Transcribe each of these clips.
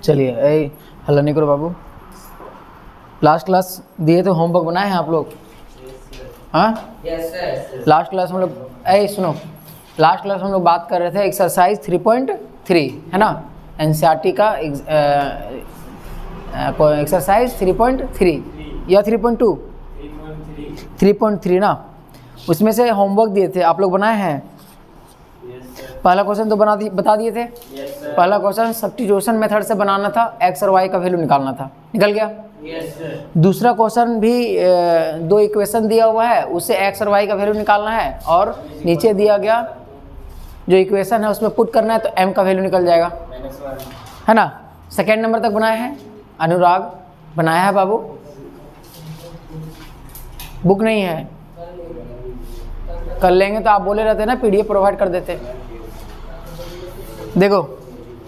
चलिए ए हल्ला नहीं करो बाबू। लास्ट क्लास दिए थे, होमवर्क बनाए हैं आप लोग? हाँ लास्ट क्लास हम लोग सुनो, लास्ट क्लास हम लोग बात कर रहे थे एक्सरसाइज 3.3 है ना, एनसीईआरटी का एक्सरसाइज 3.3 या 3.2 3.3 ना, उसमें से होमवर्क दिए थे, आप लोग बनाए हैं? पहला क्वेश्चन तो बता दिए थे। पहला क्वेश्चन सब्स्टिट्यूशन मेथड से बनाना था, एक्स और वाई का वैल्यू निकालना था, निकल गया। दूसरा क्वेश्चन भी दो इक्वेशन दिया हुआ है, उससे एक्स और वाई का वैल्यू निकालना है, और नीचे दिया गया जो इक्वेशन है उसमें पुट करना है तो m का वैल्यू निकल जाएगा, है ना। सेकेंड नंबर तक बनाए हैं, अनुराग बनाया है बाबू? बुक नहीं है, कर लेंगे तो आप बोले रहते ना पीडीएफ प्रोवाइड कर देते। देखो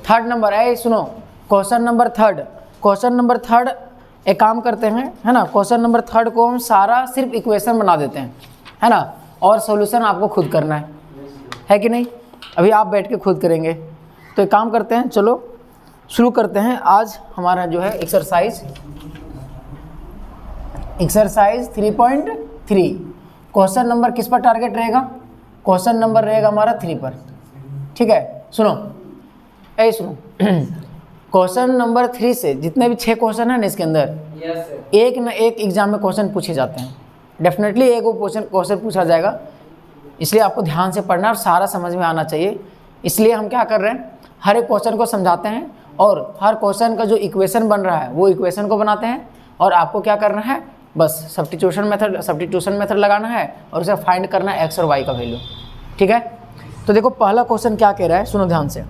थर्ड नंबर है, सुनो क्वेश्चन नंबर थर्ड एक काम करते हैं, है ना, क्वेश्चन नंबर थर्ड को हम सारा सिर्फ इक्वेशन बना देते हैं, है ना, और सॉल्यूशन आपको खुद करना है कि नहीं? अभी आप बैठ के खुद करेंगे, तो एक काम करते हैं, चलो शुरू करते हैं। आज हमारा जो है एक्सरसाइज 3.3 क्वेश्चन नंबर किस पर टारगेट रहेगा? क्वेश्चन नंबर रहेगा हमारा 3 पर, ठीक है। सुनो सुनो क्वेश्चन नंबर 3 से जितने भी 6 क्वेश्चन है ना इसके अंदर, एक न एक एग्जाम में क्वेश्चन पूछे जाते हैं, डेफिनेटली एक वो क्वेश्चन पूछा जाएगा, इसलिए आपको ध्यान से पढ़ना और सारा समझ में आना चाहिए। इसलिए हम क्या कर रहे हैं, हर एक क्वेश्चन को समझाते हैं और हर क्वेश्चन का जो इक्वेशन बन रहा है वो इक्वेशन को बनाते हैं, और आपको क्या करना है, बस सब्स्टिट्यूशन मेथड लगाना है और उसे फाइंड करना है एक्स और वाई का वैल्यू, ठीक है। तो देखो पहला क्वेश्चन क्या कह रहा है, सुनो ध्यान से।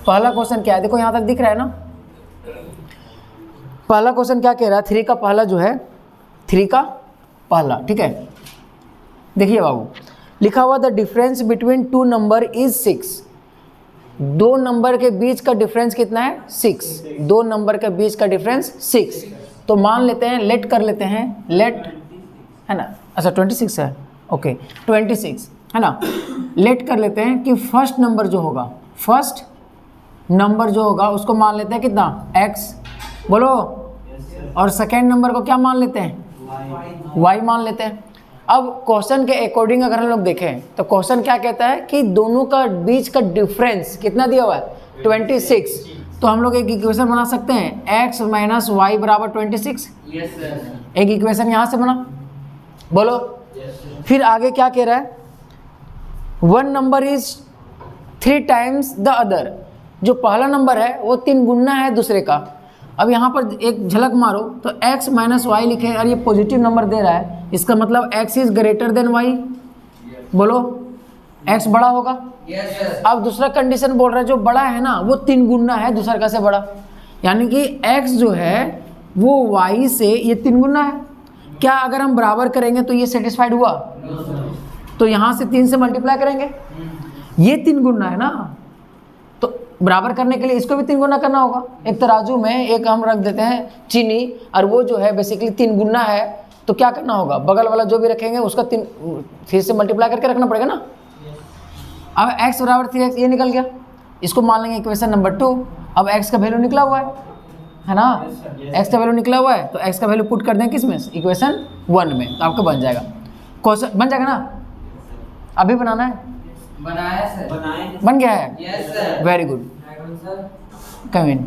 पहला क्वेश्चन क्या है, देखो यहाँ तक दिख रहा है ना। पहला क्वेश्चन क्या कह रहा है, 3 का पहला जो है, 3 का पहला, ठीक है। देखिए बाबू, लिखा हुआ the difference between 2 number is 6। 2 number के बीच का डिफरेंस कितना है? 6। 2 नंबर के बीच का डिफरेंस 6। तो मान लेते हैं, लेट कर लेते हैं, लेट, है ना, अच्छा 26 है, ओके 26 है ना। लेट कर लेते हैं कि फर्स्ट नंबर जो होगा उसको मान लेते हैं कितना? x, बोलो। और सेकेंड नंबर को क्या मान लेते हैं? y मान लेते हैं। अब क्वेश्चन के अकॉर्डिंग अगर हम लोग देखें तो क्वेश्चन क्या कहता है कि दोनों का बीच का डिफरेंस कितना दिया हुआ है? 26। तो हम लोग एक इक्वेशन बना सकते हैं, x माइनस वाई बराबर 26। एक इक्वेशन यहाँ से बना, बोलो। फिर आगे क्या कह रहा है, 1 number is 3 times the other. जो पहला नंबर है वो 3 गुना है दूसरे का। अब यहाँ पर एक झलक मारो तो x माइनस वाई लिखे और ये पॉजिटिव नंबर दे रहा है, इसका मतलब x is greater than y, बोलो x बड़ा होगा। अब दूसरा कंडीशन बोल रहा है जो बड़ा है ना वो 3 गुना है दूसरा का से बड़ा, यानी कि x जो है वो y से ये 3 गुना है। क्या अगर हम बराबर करेंगे तो ये सेटिस्फाइड हुआ? तो यहाँ से 3 से मल्टीप्लाई करेंगे, ये 3 गुना है ना, तो बराबर करने के लिए इसको भी 3 गुना करना होगा। एक तराजू में एक हम रख देते हैं चीनी, और वो जो है बेसिकली 3 गुना है, तो क्या करना होगा, बगल वाला जो भी रखेंगे उसका 3 से मल्टीप्लाई करके रखना पड़ेगा ना। अब x बराबर 3x ये निकल गया, इसको मान लेंगे इक्वेशन नंबर 2। अब x का वैल्यू निकला हुआ है ना, x का वैल्यू निकला हुआ है, तो x का वैल्यू पुट कर दें किस में? इक्वेशन 1 में, तो आपका बन जाएगा। क्वेश्चन बन जाएगा ना, अभी बनाना है? बनाया सर, बन गया है, यस सर, वेरी गुड, कम इन।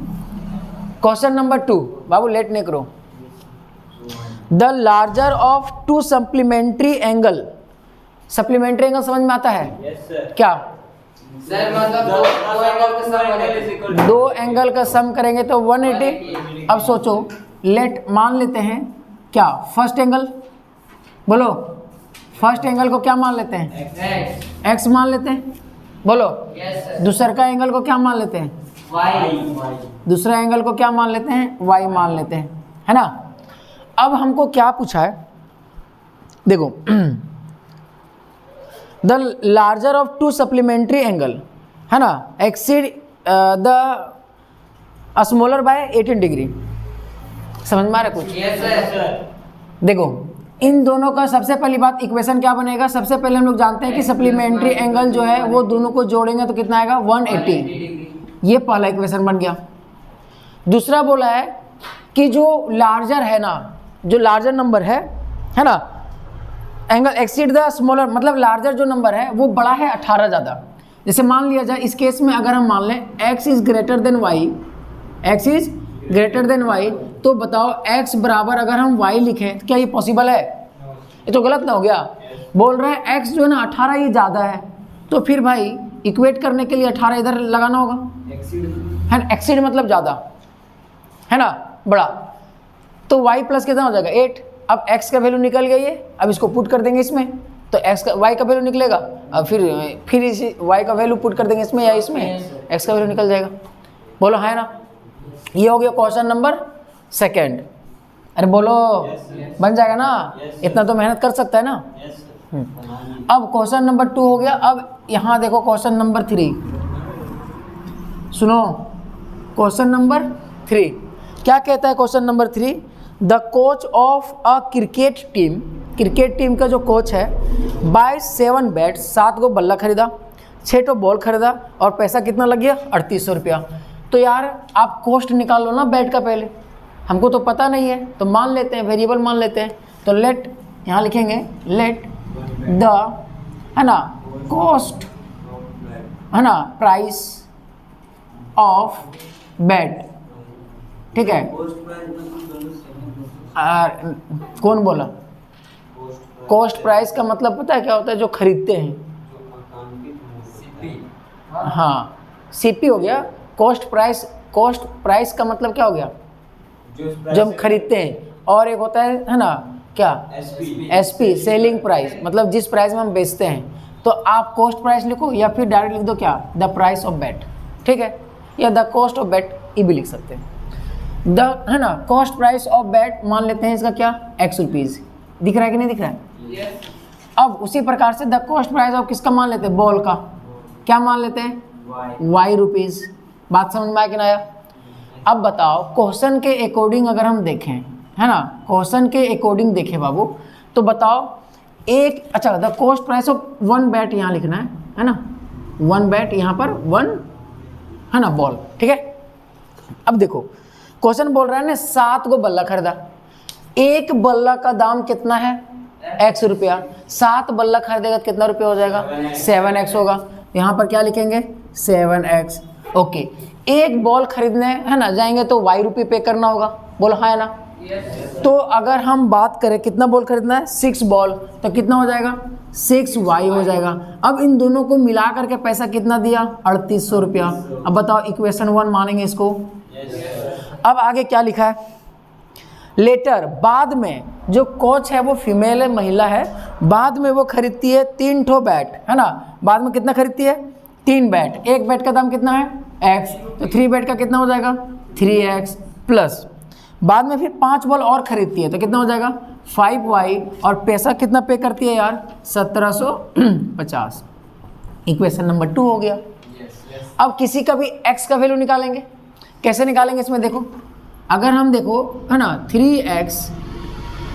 क्वेश्चन नंबर 2 बाबू, लेट नहीं करो। The larger of 2 supplementary angle, supplementary angle समझ में आता है? Yes sir. क्या सर मतलब दो एंगल का सम करेंगे तो 180। अब सोचो, लेट मान लेते हैं क्या, फर्स्ट एंगल, बोलो फर्स्ट एंगल को क्या मान लेते हैं? x मान लेते हैं, बोलो। Yes sir. दूसरा का एंगल को क्या मान लेते हैं? वाई। दूसरा एंगल को क्या मान लेते हैं? y मान लेते हैं, है ना। अब हमको क्या पूछा है, देखो the larger of 2 supplementary angle, है ना, exceed the smaller by 18 degree. समझ में आ रहा है कुछ? Yes sir. देखो इन दोनों का सबसे पहली बात इक्वेशन क्या बनेगा, सबसे पहले हम लोग जानते हैं कि सप्लीमेंट्री एंगल जो है वो दोनों को जोड़ेंगे तो कितना आएगा? 180। ये पहला इक्वेशन बन गया। दूसरा बोला है कि जो लार्जर है ना, जो लार्जर नंबर है ना, एंगल एक्सीड द स्मॉलर, मतलब लार्जर जो नंबर है वो बड़ा है 18 ज़्यादा। जैसे मान लिया जाए इस केस में अगर हम मान लें x is greater than y, x is greater than y, तो बताओ x बराबर अगर हम y लिखें तो क्या ये पॉसिबल है? ये तो गलत ना हो गया। बोल रहे हैं x जो है ना 18 ये ज़्यादा है, तो फिर भाई इक्वेट करने के लिए 18 इधर लगाना होगा, है ना। एक्सीड मतलब ज़्यादा, है ना, बड़ा। तो y प्लस कितना हो जाएगा 8। अब x का वैल्यू निकल गई है, अब इसको पुट कर देंगे इसमें, तो x का y का वैल्यू निकलेगा। अब फिर इसी y का वैल्यू पुट कर देंगे इसमें या इसमें, x का वैल्यू निकल जाएगा। बोलो है ना। ये हो गया क्वेश्चन नंबर सेकंड। अरे बोलो बन जाएगा ना, इतना तो मेहनत कर सकता है ना। अब क्वेश्चन नंबर 2 हो गया। अब यहाँ देखो क्वेश्चन नंबर 3, सुनो क्वेश्चन नंबर 3 क्या कहता है। Question number 3, the coach of a cricket team का जो कोच है बाय 7 बैट्स, 7 गो बल्ला खरीदा, 6 तो बॉल खरीदा और पैसा कितना लग गया 3800 रुपया। तो यार आप कॉस्ट निकाल लो ना बैट का, पहले हमको तो पता नहीं है तो मान लेते हैं, वेरिएबल मान लेते हैं। तो लेट यहाँ लिखेंगे लेट द, है ना, कॉस्ट, है ना, प्राइस ऑफ बैट, ठीक है। कौन बोला? कॉस्ट प्राइस का मतलब पता है क्या होता है? जो खरीदते हैं, हाँ सीपी हो गया। कॉस्ट प्राइस का मतलब क्या हो गया? जो हम खरीदते हैं। और एक होता है ना क्या, एसपी सेलिंग प्राइस, मतलब जिस प्राइस में हम बेचते हैं। तो आप कॉस्ट प्राइस लिखो या फिर डायरेक्ट लिख दो क्या, द प्राइस ऑफ बैट, ठीक है, या द कॉस्ट ऑफ बैट, ये भी लिख सकते हैं। द, है ना, कॉस्ट प्राइस ऑफ बैट मान लेते हैं इसका क्या, x रुपीज़। दिख रहा है कि नहीं दिख रहा है? Yes. अब उसी प्रकार से द कॉस्ट प्राइस ऑफ किसका मान लेते हैं, बॉल का, क्या मान लेते हैं, y रुपीज़। बात समझ में आया कि ना आया? अब बताओ क्वेश्चन के अकॉर्डिंग अगर हम देखें, है ना, क्वेश्चन के अकॉर्डिंग देखें बाबू, तो बताओ एक, अच्छा the cost price of 1 bat यहाँ लिखना है ना, 1 बैट यहाँ पर 1, है ना, बॉल, ठीक है। अब देखो क्वेश्चन बोल रहा है ना 7 गो बल्ला खरीदा, एक बल्ला का दाम कितना है x रुपया, 7 बल्ला खरीदेगा तो कितना रुपया हो जाएगा, 7x होगा। यहाँ पर क्या लिखेंगे 7x, ओके। एक बॉल खरीदने, है ना, जाएंगे तो y रुपये पे करना होगा, बोलो हाँ है ना। तो अगर हम बात करें कितना बॉल खरीदना है, 6 बॉल, तो कितना हो जाएगा 6y हो जाएगा। अब इन दोनों को मिला करके पैसा कितना दिया 3800 रुपया। अब बताओ इक्वेशन 1 मानेंगे इसको। अब आगे क्या लिखा है, लेटर, बाद में जो कोच है वो फीमेल है, महिला है, बाद में वो खरीदती है 3 ठो बैट, है ना, बाद में कितना खरीदती है 3 बैट। एक बैट का दाम कितना है x, तो 3 बैट का कितना हो जाएगा 3x प्लस, बाद में फिर 5 बॉल और खरीदती है तो कितना हो जाएगा 5y, और पैसा कितना पे करती है यार 1750। इक्वेशन नंबर 2 हो गया। अब किसी का भी x का वैल्यू निकालेंगे, कैसे निकालेंगे इसमें देखो, अगर हम देखो, है ना, 3x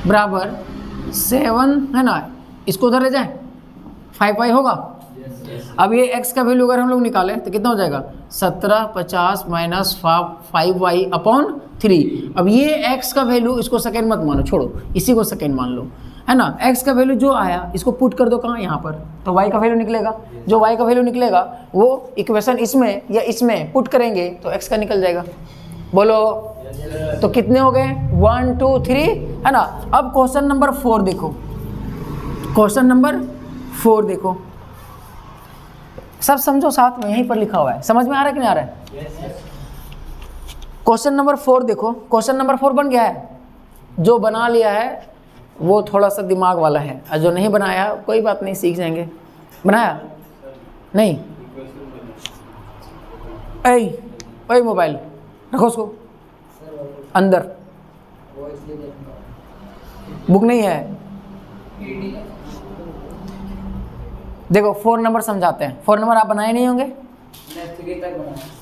बराबर 7, है ना, इसको उधर ले जाए 5y होगा। अब ये x का वैल्यू अगर हम लोग निकालें तो कितना हो जाएगा 1750 माइनस 5y अपॉन 3। अब ये x का वैल्यू, इसको सेकेंड मत मानो, छोड़ो, इसी को सेकेंड मान लो, है ना। x का वैल्यू जो आया इसको पुट कर दो कहाँ, यहाँ पर, तो y का वैल्यू निकलेगा। जो y का वैल्यू निकलेगा वो इक्वेशन इसमें या इसमें पुट करेंगे तो x का निकल जाएगा। बोलो तो कितने हो गए 1 2 3, है ना। अब क्वेश्चन नंबर 4 देखो, क्वेश्चन नंबर 4 देखो, सब समझो साथ में, यहीं पर लिखा हुआ है, समझ में आ रहा है कि नहीं आ रहा है। क्वेश्चन नंबर 4 देखो, क्वेश्चन नंबर 4 बन गया है। जो बना लिया है वो थोड़ा सा दिमाग वाला है, और जो नहीं बनाया कोई बात नहीं, सीख जाएंगे। बनाया नहीं, ओए मोबाइल रखो उसको अंदर, बुक नहीं है। देखो 4 नंबर समझाते हैं, 4 नंबर आप बनाए नहीं होंगे।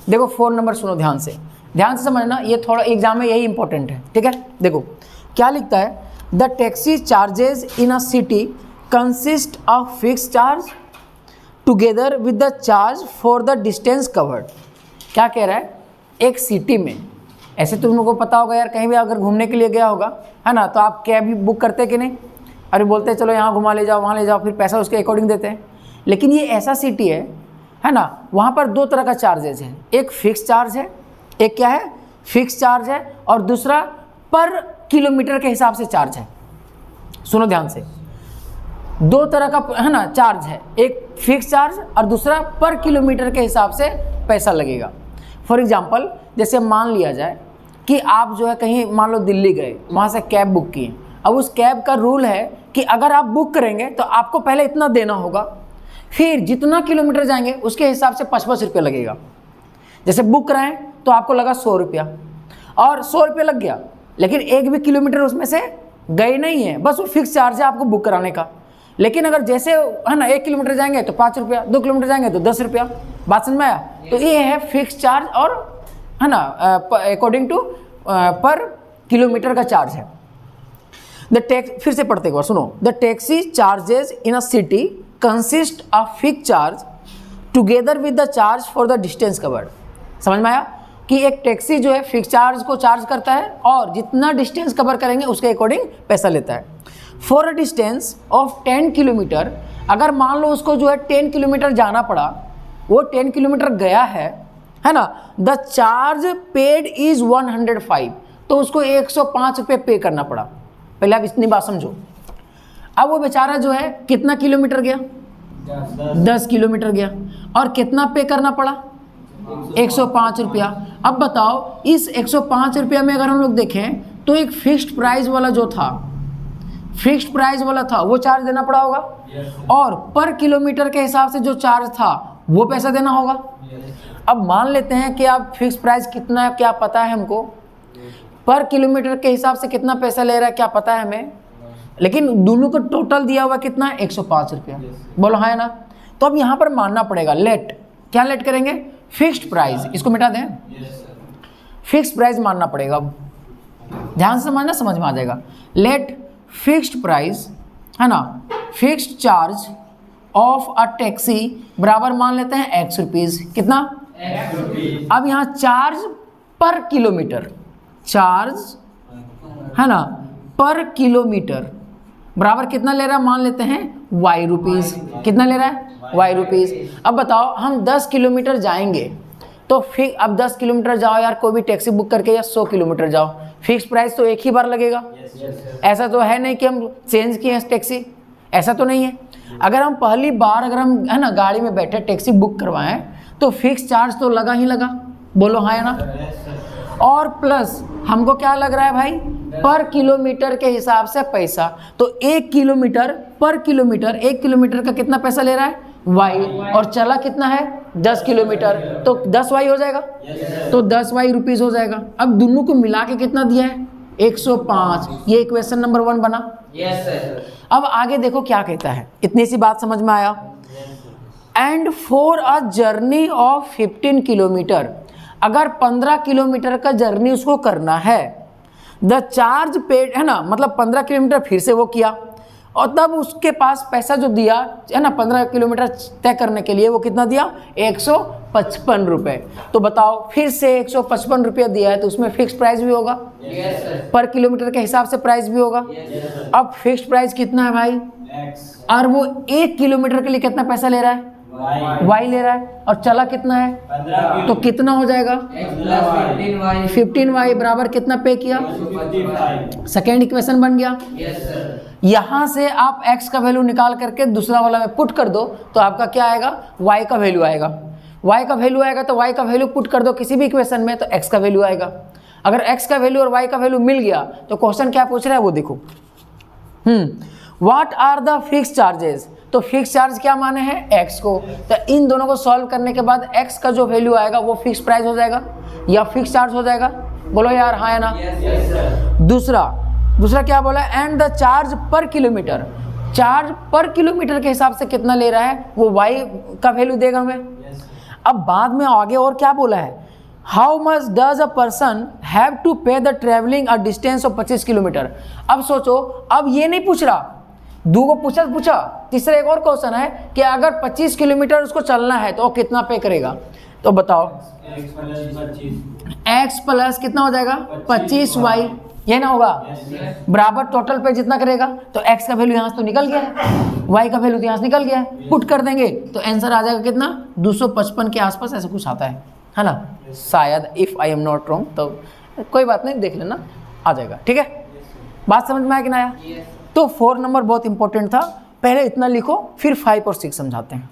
देखो 4 नंबर सुनो ध्यान से समझना, ये थोड़ा एग्जाम में यही इंपॉर्टेंट है, ठीक है। देखो क्या लिखता है, the taxi charges in a city consist of fix charge together with the charge for the distance covered. क्या कह रहा है, एक सिटी में, ऐसे तुमको पता होगा यार, कहीं भी अगर घूमने के लिए गया होगा, है ना, तो आप कैब भी बुक करते कि नहीं, अरे बोलते हैं चलो यहाँ घुमा ले जाओ, वहाँ ले जाओ, फिर पैसा उसके अकॉर्डिंग देते हैं। लेकिन ये ऐसा सिटी है ना, वहाँ पर दो तरह का चार्जेज है, एक फिक्स चार्ज है, एक क्या है, फिक्स चार्ज है, और दूसरा पर किलोमीटर के हिसाब से चार्ज है। सुनो ध्यान से, दो तरह का है ना चार्ज है, एक फिक्स चार्ज और दूसरा पर किलोमीटर के हिसाब से पैसा लगेगा। फॉर एग्जांपल, जैसे मान लिया जाए कि आप जो है कहीं मान लो दिल्ली गए, वहाँ से कैब बुक किए। अब उस कैब का रूल है कि अगर आप बुक करेंगे तो आपको पहले इतना देना होगा, फिर जितना किलोमीटर जाएंगे उसके हिसाब से 55 रुपये लगेगा। जैसे बुक कराएं तो आपको लगा 100 रुपया, और 100 रुपये लग गया, लेकिन एक भी किलोमीटर उसमें से गए नहीं है, बस वो फिक्स चार्ज है आपको बुक कराने का। लेकिन अगर जैसे है ना 1 किलोमीटर जाएंगे तो 5 रुपया, 2 किलोमीटर जाएंगे तो 10 रुपया। बात समझ में आया? तो ये है फिक्स चार्ज, और है ना अकॉर्डिंग टू पर किलोमीटर का चार्ज है। द टैक्स, फिर से पढ़ते एक बार सुनो, the taxi charges in a city consist of fix charge together with the charge for the distance covered. समझ में आया कि एक टैक्सी जो है फिक्स चार्ज को चार्ज करता है और जितना डिस्टेंस कवर करेंगे उसके अकॉर्डिंग पैसा लेता है। For a distance of 10 kilometre, अगर मान लो उसको जो है 10 किलोमीटर जाना पड़ा, वो 10 किलोमीटर गया है ना, द चार्ज पेड इज 105, तो उसको 105 रुपये पे करना पड़ा। पहले आप इतनी बात समझो। अब वो बेचारा जो है कितना किलोमीटर गया, 10 किलोमीटर गया, और कितना पे करना पड़ा, 105 रुपया। अब बताओ इस 105 रुपया में अगर हम लोग देखें तो एक फिक्स्ड प्राइस वाला जो था, फिक्स्ड प्राइस वाला था वो चार्ज देना पड़ा होगा, और पर किलोमीटर के हिसाब से जो चार्ज था वो पैसा देना होगा। अब मान लेते हैं कि आप फिक्स प्राइस कितना है क्या पता है हमको, पर किलोमीटर के हिसाब से कितना पैसा ले रहा है क्या पता है हमें, लेकिन दोनों को टोटल दिया हुआ कितना है, 105 रुपया। बोलो हाँ है ना? तो अब यहाँ पर मानना पड़ेगा लेट, क्या लेट करेंगे, फिक्स्ड प्राइस, इसको मिटा दें, फिक्स प्राइस मानना पड़ेगा। अब ध्यान से समझना, समझ में आ जाएगा। लेट फिक्स्ड प्राइस है ना, fixed charge of a taxi बराबर मान लेते हैं x रुपीज़, कितना x रुपीज़। अब यहाँ चार्ज पर किलोमीटर, चार्ज है ना पर किलोमीटर बराबर कितना ले रहा है, मान लेते हैं y रुपीज़। कितना ले रहा है, y रुपीज़। अब बताओ हम 10 किलोमीटर जाएंगे तो फिर अब 10 किलोमीटर जाओ यार कोई भी टैक्सी बुक करके, या 100 किलोमीटर जाओ, फिक्स प्राइस तो एक ही बार लगेगा। ऐसा तो है नहीं कि हम चेंज किए हैं टैक्सी, ऐसा तो नहीं है। अगर हम पहली बार अगर हम है ना गाड़ी में बैठे टैक्सी बुक करवाएं तो फिक्स चार्ज तो लगा ही लगा। बोलो हाँ है ना? और प्लस हमको क्या लग रहा है भाई, पर किलोमीटर के हिसाब से पैसा। तो 1 किलोमीटर पर किलोमीटर, 1 किलोमीटर का कितना पैसा ले रहा है, y, और चला कितना है 10 किलोमीटर, तो 10y हो जाएगा, तो 10y रुपीज़ हो जाएगा। अब दोनों को मिला के कितना दिया है, 105। ये क्वेश्चन नंबर 1 बना। Yes sir. अब आगे देखो क्या कहता है, इतनी सी बात समझ में आया। And for a journey of 15 kilometre, अगर 15 किलोमीटर का जर्नी उसको करना है, द चार्ज पेड है ना, मतलब 15 किलोमीटर फिर से वो किया, और तब उसके पास पैसा जो दिया है ना 15 किलोमीटर तय करने के लिए, वो कितना दिया, 155 रुपये। तो बताओ फिर से 155 रुपया दिया है तो उसमें फिक्स प्राइस भी होगा, पर किलोमीटर के हिसाब से प्राइस भी होगा। अब फिक्स प्राइस कितना है भाई, और वो 1 किलोमीटर के लिए कितना पैसा ले रहा है, y ले रहा है, और चला कितना है, तो कितना हो जाएगा, 15y बराबर कितना पे किया, सेकेंड इक्वेशन बन गया। यहाँ से आप x का वैल्यू निकाल करके दूसरा वाला में पुट कर दो तो आपका क्या आएगा, y का वैल्यू आएगा। y का वैल्यू आएगा तो y का वैल्यू पुट कर दो किसी भी इक्वेशन में तो x का वैल्यू आएगा। अगर x का वैल्यू और y का वैल्यू मिल गया तो क्वेश्चन क्या पूछ रहा है वो देखो। What are the fix charges, तो फिक्स चार्ज क्या माने हैं, x को। तो इन दोनों को सॉल्व करने के बाद x का जो वैल्यू आएगा वो फिक्स प्राइस हो जाएगा या फिक्स चार्ज हो जाएगा। बोलो यार हाँ है ना? दूसरा क्या बोला, एंड द चार्ज पर किलोमीटर, चार्ज पर किलोमीटर के हिसाब से कितना ले रहा है वो y का वैल्यू देगा हमें। अब बाद में आगे और क्या बोला है, how much does a person have to pay the travelling a distance of 25 kilometre. अब सोचो, अब ये नहीं पूछ रहा, दो को पूछा तीसरा एक और क्वेश्चन है कि अगर 25 किलोमीटर उसको चलना है तो वो कितना पे करेगा। तो बताओ x प्लस 25 x प्लस कितना हो जाएगा 25y, ये ना होगा बराबर टोटल पे जितना करेगा, तो x का वैल्यू यहाँ से तो निकल गया है, y का वैल्यू तो यहाँ से निकल गया है, पुट कर देंगे तो आंसर आ जाएगा कितना 255 के आसपास ऐसा कुछ आता है ना, शायद if I am not wrong, तो कोई बात नहीं देख लेना आ जाएगा, ठीक है। बात समझ में आया कि ना आया? तो 4 नंबर बहुत इंपॉर्टेंट था, पहले इतना लिखो फिर 5 और 6 समझाते हैं।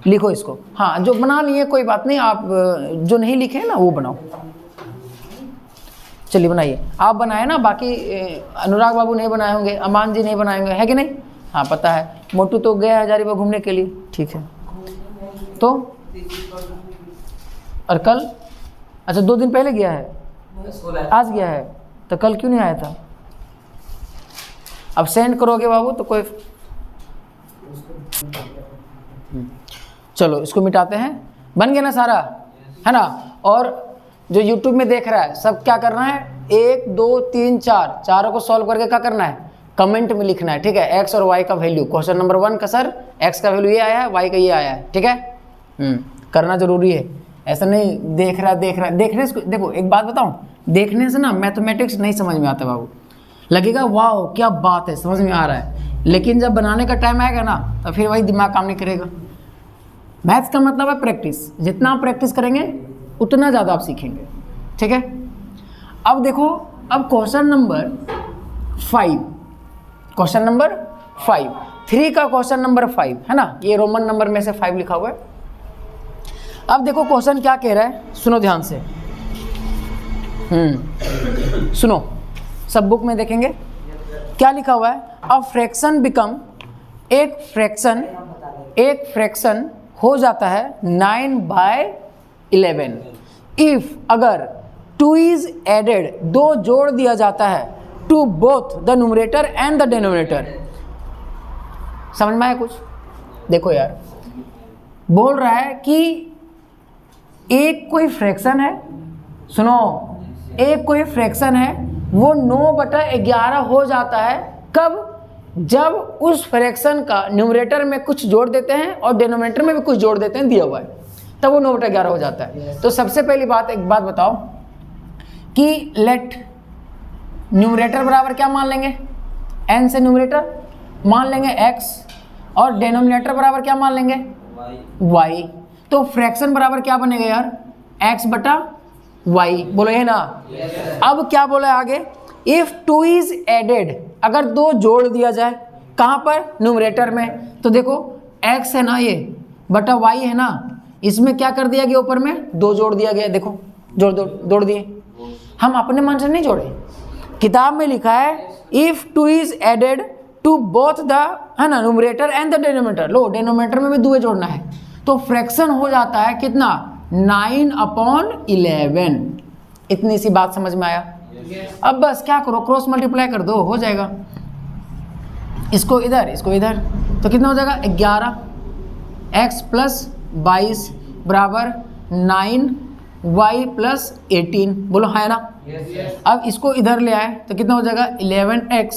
लिखो इसको, हाँ जो बना लिए कोई बात नहीं, आप जो नहीं लिखे हैं ना वो बनाओ। चलिए बनाइए, आप बनाए ना, बाकी अनुराग बाबू नहीं बनाए होंगे, अमान जी नहीं बनाए होंगे, है कि नहीं? हाँ पता है, मोटू तो गया है हजारीबाग घूमने के लिए, ठीक है। तो और कल, अच्छा 2 दिन पहले गया है, आज गया है, तो कल क्यों नहीं आया था? अब सेंड करोगे बाबू तो कोई, चलो इसको मिटाते हैं, बन गया ना सारा, है ना। और जो YouTube में देख रहा है सब क्या करना है, 1 2 3 4 चारों को सॉल्व करके क्या करना है, कमेंट में लिखना है, ठीक है। x और y का वैल्यू, क्वेश्चन नंबर 1 का सर x का वैल्यू ये आया है, y का ये आया है, ठीक है। करना जरूरी है, ऐसा नहीं देखने से, देखो एक बात बताऊं, देखने से ना मैथमेटिक्स नहीं समझ में आता बाबू, लगेगा वाह क्या बात है, समझ में आ रहा है, लेकिन जब बनाने का टाइम आएगा ना तो फिर वही दिमाग काम नहीं करेगा। मैथ्स का मतलब है प्रैक्टिस, जितना आप प्रैक्टिस करेंगे उतना ज़्यादा आप सीखेंगे, ठीक है। अब देखो, अब क्वेश्चन नंबर 5, क्वेश्चन नंबर 5, 3 का क्वेश्चन नंबर 5 है ना, ये रोमन नंबर में से 5 लिखा हुआ है। अब देखो क्वेश्चन क्या कह रहा है, सुनो ध्यान से, सुनो, सब बुक में देखेंगे क्या लिखा हुआ है। अ फ्रैक्शन बिकम, एक फ्रैक्शन हो जाता है 9/11 इफ, अगर 2 इज एडेड, 2 जोड़ दिया जाता है, to both the numerator and the denominator. समझ में आया कुछ? देखो यार, बोल रहा है कि एक कोई फ्रैक्शन है, सुनो, एक कोई फ्रैक्शन है, वो 9/11 हो जाता है, कब? जब उस फ्रैक्शन का न्यूमरेटर में कुछ जोड़ देते हैं और डिनोमिनेटर में भी कुछ जोड़ देते हैं, दिया हुआ है, तब वो 9/11 हो जाता है। तो सबसे पहली बात, एक बात बताओ कि लेट न्यूमरेटर बराबर क्या मान लेंगे, n से न्यूमरेटर मान लेंगे x, और डिनोमिनेटर बराबर क्या मान लेंगे y। तो फ्रैक्शन बराबर क्या बनेगा यार, x/y, बोलो ये ना। अब क्या बोला है आगे, इफ 2 इज एडेड, अगर 2 जोड़ दिया जाए, कहाँ पर? न्यूमरेटर में। तो देखो x है ना ये बटा y है ना, इसमें क्या कर दिया गया, ऊपर में 2 जोड़ दिया गया, देखो जोड़ दिए, हम अपने मन से नहीं जोड़े, किताब में लिखा है if 2 is added to both the, है ना, न्यूमरेटर एंड द डिनोमिनेटर। लो डिनोमिनेटर में भी 2 जोड़ना है, तो फ्रैक्शन हो जाता है कितना, 9/11। इतनी सी बात समझ में आया? अब बस क्या करो, क्रॉस मल्टीप्लाई कर दो, हो जाएगा। इसको इधर, इसको इधर, तो कितना हो जाएगा 11, x प्लस 22 बराबर 9y प्लस 18, बोलो हाँ है ना। अब इसको इधर ले आए तो कितना हो जाएगा 11x,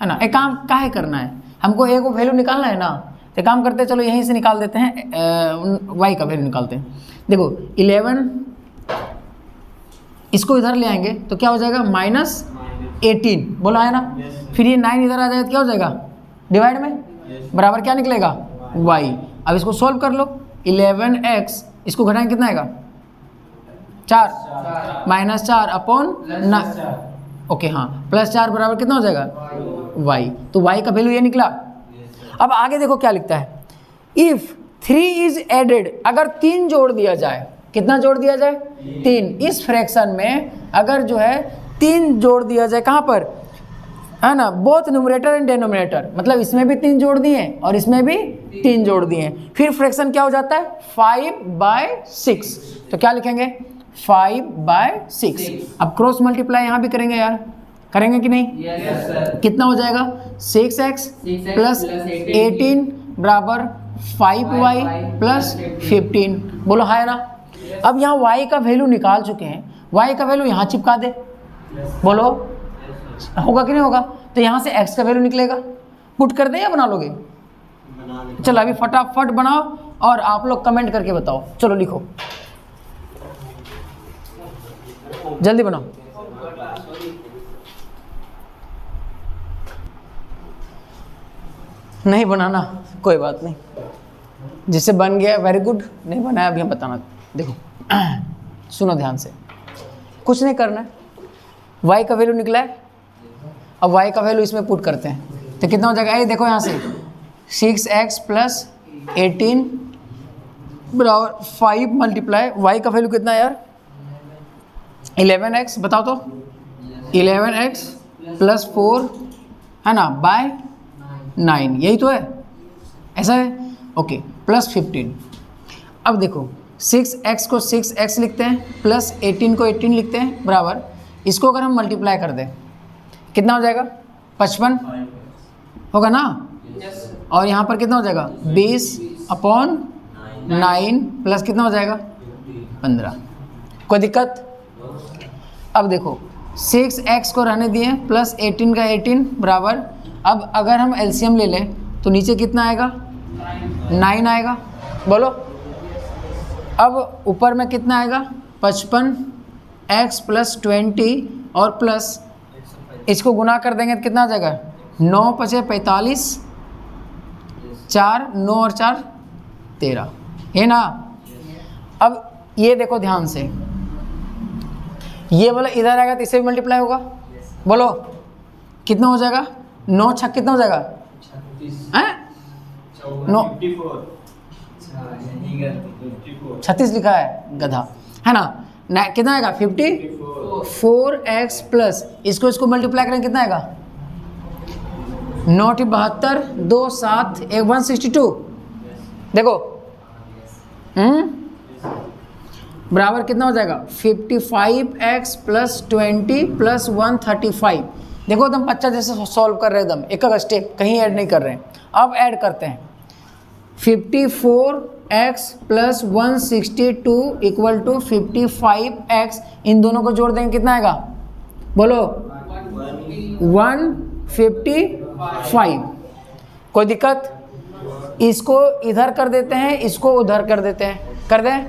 है ना। एक काम काहे करना है, हमको a को वैल्यू निकालना है ना, तो काम करते हैं, चलो यहीं से निकाल देते हैं, y का वैल्यू निकालते हैं। देखो 11, इसको इधर ले आएंगे तो क्या हो जाएगा -18, बोला है ना। फिर ये 9 इधर आ जाएगा तो क्या हो जाएगा, डिवाइड में बराबर क्या निकलेगा y। अब इसको सॉल्व कर लो, 11x, इसको घटाएंगे कितना आएगा 4, -4 अपॉन, ओके हाँ, +4 बराबर कितना हो जाएगा y। तो y का वैल्यू ये निकला। अब आगे देखो क्या लिखता है, इफ 3 इज एडेड, अगर 3 जोड़ दिया जाए, कितना जोड़ दिया जाए 3, इस फ्रैक्शन में अगर जो है 3 जोड़ दिया जाए, कहाँ पर, है ना, बोथ न्यूमरेटर एंड डिनोमिनेटर, मतलब इसमें भी 3 जोड़ दिए और इसमें भी 3 जोड़ दिए, फिर फ्रैक्शन क्या हो जाता है 5/6। तो क्या लिखेंगे 5/6। अब क्रॉस मल्टीप्लाई यहाँ भी करेंगे यार, करेंगे कि नहीं? कितना हो जाएगा 6x प्लस 18 बराबर 5y प्लस 15, बोलो हाँ है ना। अब यहाँ y का वैल्यू निकाल चुके हैं, y का वैल्यू यहाँ चिपका दे, बोलो होगा कि नहीं होगा। तो यहाँ से x का वैल्यू निकलेगा, पुट कर दे या बना लोगे? चलो अभी फटाफट बनाओ और आप लोग कमेंट करके बताओ। चलो लिखो, जल्दी बनाओ। नहीं बनाना कोई बात नहीं, जिससे बन गया वेरी गुड, नहीं बनाया अभी हम बताना। देखो सुनो ध्यान से, कुछ नहीं करना है। y का वैल्यू निकला है, अब y का वैल्यू इसमें पुट करते हैं तो कितना हो जाएगा। ये देखो यहाँ से 6x + 18 बराबर 5 मल्टीप्लाई y का वैल्यू कितना है यार 11x, बताओ तो 11x + 4 है ना बाय 9, यही तो है, ऐसा है ओके, प्लस 15। अब देखो 6x को 6x लिखते हैं प्लस 18 को 18 लिखते हैं बराबर, इसको अगर हम मल्टीप्लाई कर दें कितना हो जाएगा 55 होगा ना, और यहाँ पर कितना हो जाएगा 20/9 प्लस कितना हो जाएगा 15। कोई दिक्कत। अब देखो 6x को रहने दिए प्लस 18 का 18 बराबर, अब अगर हम एलसीएम ले लें तो नीचे कितना आएगा 9 आएगा, बोलो। अब ऊपर में कितना आएगा 55x + 20 और प्लस इसको गुना कर देंगे तो कितना आ जाएगा 9 × 5 = 45, 4 9 और 4 13, है ना। अब ये देखो ध्यान से, ये वाला इधर आएगा तो इससे भी मल्टीप्लाई होगा, बोलो कितना हो जाएगा 9 × 6 कितना हो जाएगा हैं 9 36 लिखा है गधा, है ना। कितना आएगा 54x प्लस इसको मल्टीप्लाई करेंगे कितना आएगा 9 × 72 2 7 1 162, देखो बराबर कितना हो जाएगा 55x + 20 + 135। देखो एकदम बच्चा जैसे सॉल्व कर रहे हैं, एकदम एक एक स्टेप कहीं ऐड नहीं कर रहे हैं। अब ऐड करते हैं 54x + 162 = 55x, इन दोनों को जोड़ देंगे कितना आएगा बोलो 155। कोई दिक्कत। इसको इधर कर देते हैं, इसको उधर कर देते हैं, कर दें।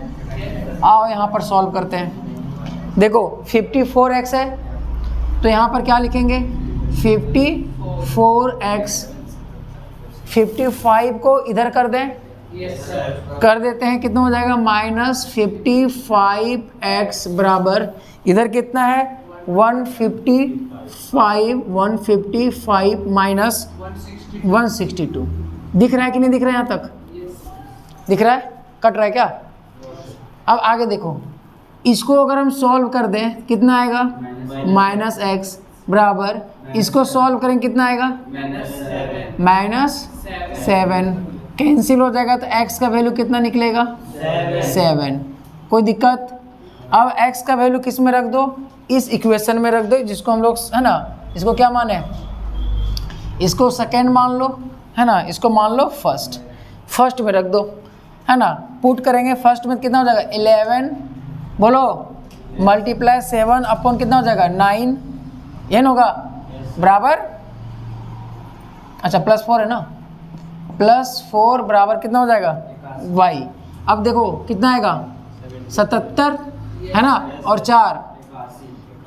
आओ यहाँ पर सॉल्व करते हैं। देखो 54x है तो यहाँ पर क्या लिखेंगे 54x, 55 को इधर कर दें, कर देते हैं कितना हो जाएगा -55x बराबर इधर कितना है 155 माइनस 162। दिख रहा है कि नहीं दिख रहा है यहाँ तक? दिख रहा है? कट रहा है क्या? अब आगे देखो, इसको अगर हम सॉल्व कर दें कितना आएगा -x बराबर, इसको सॉल्व करें कितना आएगा -7, कैंसिल हो जाएगा तो x का वैल्यू कितना निकलेगा 7। कोई दिक्कत। अब x का वैल्यू किस में रख दो, इस इक्वेशन में रख दो, जिसको हम लोग है ना, इसको क्या माने, इसको सेकेंड मान लो, है ना, इसको मान लो फर्स्ट में रख दो, है ना। पुट करेंगे फर्स्ट में कितना हो जाएगा 11, बोलो मल्टीप्लाई 7 अपॉन कितना हो जाएगा 9, ये ना होगा बराबर, अच्छा +4 है ना, +4 बराबर कितना हो जाएगा y। अब देखो कितना आएगा 77, है ना, और 4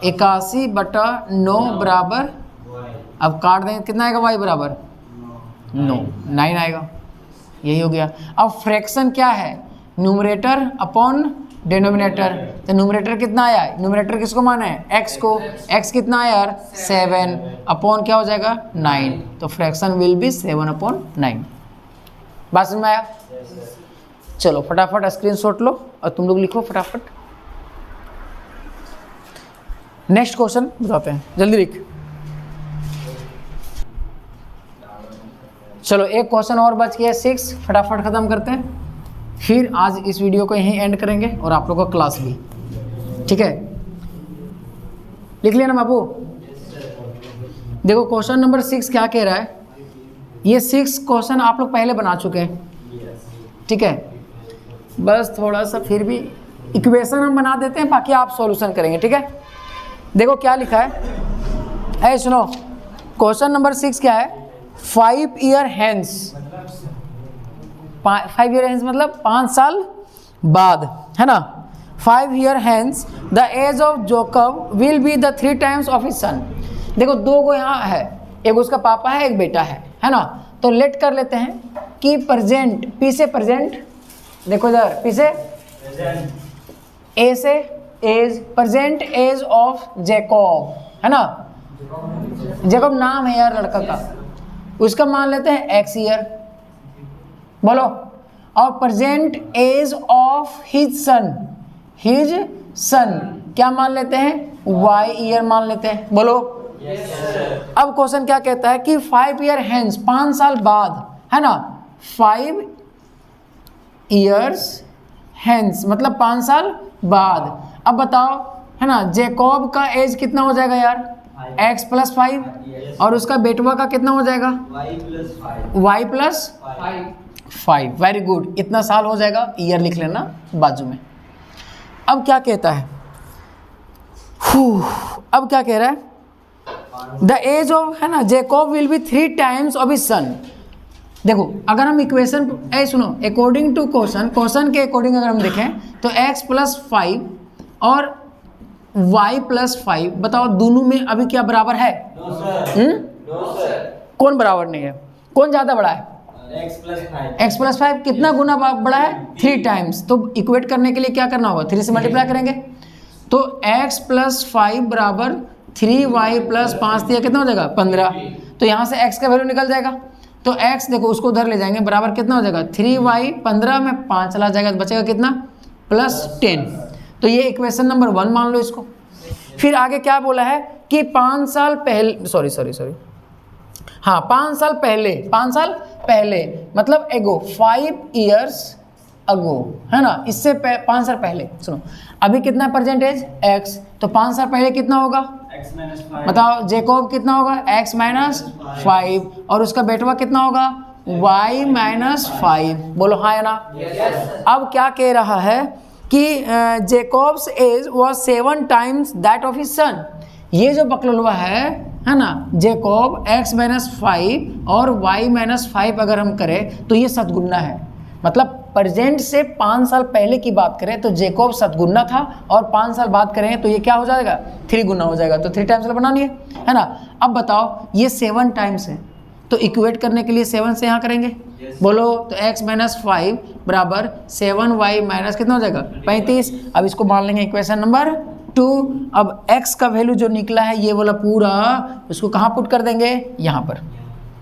81/9 बराबर, अब काट देंगे कितना आएगा y बराबर 9 आएगा, यही हो गया। अब फ्रैक्शन क्या है, न्यूमरेटर अपॉन डिनोमिनेटर, तो न्यूमरेटर कितना आया, न्यूमरेटर किसको माना है x को, x कितना आया यार 7 अपॉन क्या हो जाएगा 9, तो फ्रैक्शन विल बी 7/9। बात समझ में आया? चलो फटाफट स्क्रीनशॉट लो और तुम लोग लिखो फटाफट। नेक्स्ट क्वेश्चन बताते हैं, जल्दी लिख। चलो एक क्वेश्चन और बच गया 6, फटाफट ख़त्म करते हैं, फिर आज इस वीडियो को यहीं एंड करेंगे और आप लोगों का क्लास भी, ठीक है। लिख लिया ना बाबू? देखो क्वेश्चन नंबर 6 क्या कह रहा है, ये 6 क्वेश्चन आप लोग पहले बना चुके हैं, ठीक है। बस थोड़ा सा फिर भी इक्वेशन हम बना देते हैं, बाकी आप सॉल्यूशन करेंगे, ठीक है। देखो क्या लिखा है, सुनो क्वेश्चन नंबर 6 क्या है, 5 ईयर हैंस, 5 ईयर हैंस मतलब 5 साल बाद, है ना। 5 year hence the age of Jacob will be the 3 times of his son. देखो 2 को यहाँ है, एक उसका पापा है, एक बेटा है ना। तो लेट कर लेते हैं कि प्रेजेंट, पी से प्रेजेंट, देखो इधर पी से, ए से age, present age of Jacob, है ना। जेकब नाम है यार लड़का का, उसका मान लेते हैं x ईयर, बोलो। और present age of his son, his son क्या मान लेते हैं, y ईयर मान लेते हैं, बोलो। अब क्वेश्चन क्या कहता है कि 5 ईयर हैंस, 5 साल बाद, है ना। 5 ईयर्स हैंस मतलब 5 साल बाद। अब बताओ, है ना, जेकब का एज कितना हो जाएगा यार, x + 5, और उसका बेटवा का कितना हो जाएगा, y + 5। वेरी गुड, इतना साल हो जाएगा, ईयर लिख लेना बाजू में। अब क्या कहता है, अब क्या कह रहा है, द एज ऑफ, है ना, Jacob will be 3 times of his son. देखो अगर हम इक्वेशन सुनो, अकॉर्डिंग टू क्वेश्चन के अकॉर्डिंग अगर हम देखें तो x + 5 और y + 5, बताओ दोनों में अभी क्या बराबर है? कौन बराबर नहीं है, कौन ज़्यादा बड़ा है? x + 5 कितना गुना बड़ा है? 3 टाइम्स। तो इक्वेट करने के लिए क्या करना होगा, 3 से मल्टीप्लाई करेंगे। तो x + 5 बराबर 3y + 5 दिया, कितना हो जाएगा 15। तो यहाँ से x का वैल्यू निकल जाएगा। तो x देखो उसको उधर ले जाएंगे, बराबर कितना हो जाएगा 3y, 15 में 5 चला जाएगा तो बचेगा कितना, +10। तो ये इक्वेशन नंबर 1 मान लो इसको। फिर आगे क्या बोला है कि 5 साल पहले, सॉरी हाँ 5 साल पहले, 5 साल पहले मतलब एगो, 5 ईयर्स अगो, है ना। इससे 5 साल पहले, सुनो अभी कितना परसेंटेज x, तो 5 साल पहले कितना होगा, बताओ जेकब कितना होगा, x - 5, और उसका बेटवा कितना होगा, y - 5, बोलो हाँ या ना। अब क्या कह रहा है कि Jacob's age was 7 times that of his son. ये जो बकलुआ है ना, जेकब x - 5 और y - 5 अगर हम करें तो ये सतगुना है। मतलब प्रेजेंट से 5 साल पहले की बात करें तो जेकब सतगुना था, और 5 साल बाद करें तो ये क्या हो जाएगा, 3 गुना हो जाएगा। तो 3 टाइम्स बनानी है ना। अब बताओ ये 7 टाइम्स है, तो इक्वेट करने के लिए 7 से यहाँ करेंगे, बोलो। तो x - 5 बराबर 7y माइनस कितना हो जाएगा 35। अब इसको मान लेंगे इक्वेशन नंबर 2। अब x का वैल्यू जो निकला है ये वाला पूरा, उसको कहाँ पुट कर देंगे, यहाँ पर,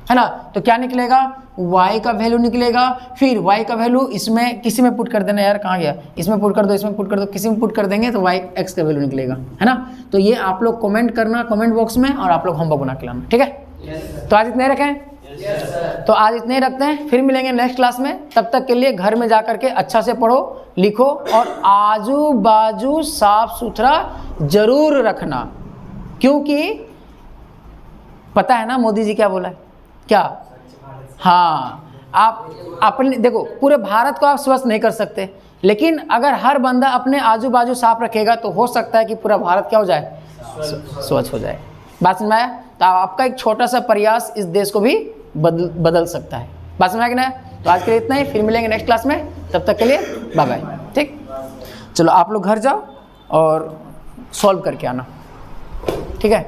है ना। तो क्या निकलेगा, y का वैल्यू निकलेगा। फिर y का वैल्यू इसमें किसी में पुट कर देना, यार कहाँ गया, इसमें पुट कर दो, इसमें पुट कर दो, किसी में पुट कर देंगे तो x का वैल्यू निकलेगा, है ना। तो ये आप लोग कमेंट करना कमेंट बॉक्स में, और आप लोग होमवर्क बना के लाना, ठीक है। तो आज इतने रखें, तो आज इतने ही रखते हैं, फिर मिलेंगे नेक्स्ट क्लास में। तब तक के लिए घर में जा करके अच्छा से पढ़ो लिखो, और आजू बाजू साफ सुथरा जरूर रखना, क्योंकि पता है ना मोदी जी क्या बोला है, क्या, हाँ आप अपने देखो पूरे भारत को आप स्वच्छ नहीं कर सकते, लेकिन अगर हर बंदा अपने आजू बाजू साफ रखेगा तो हो सकता है कि पूरा भारत क्या हो जाए, स्वच्छ हो जाए। बात समझ में आया? तो आपका एक छोटा सा प्रयास इस देश को भी बदल सकता है। बात समझ में आया? तो आज के लिए इतना ही, फिर मिलेंगे नेक्स्ट क्लास में, तब तक के लिए बाय बाय। ठीक, चलो आप लोग घर जाओ और सॉल्व करके आना, ठीक है।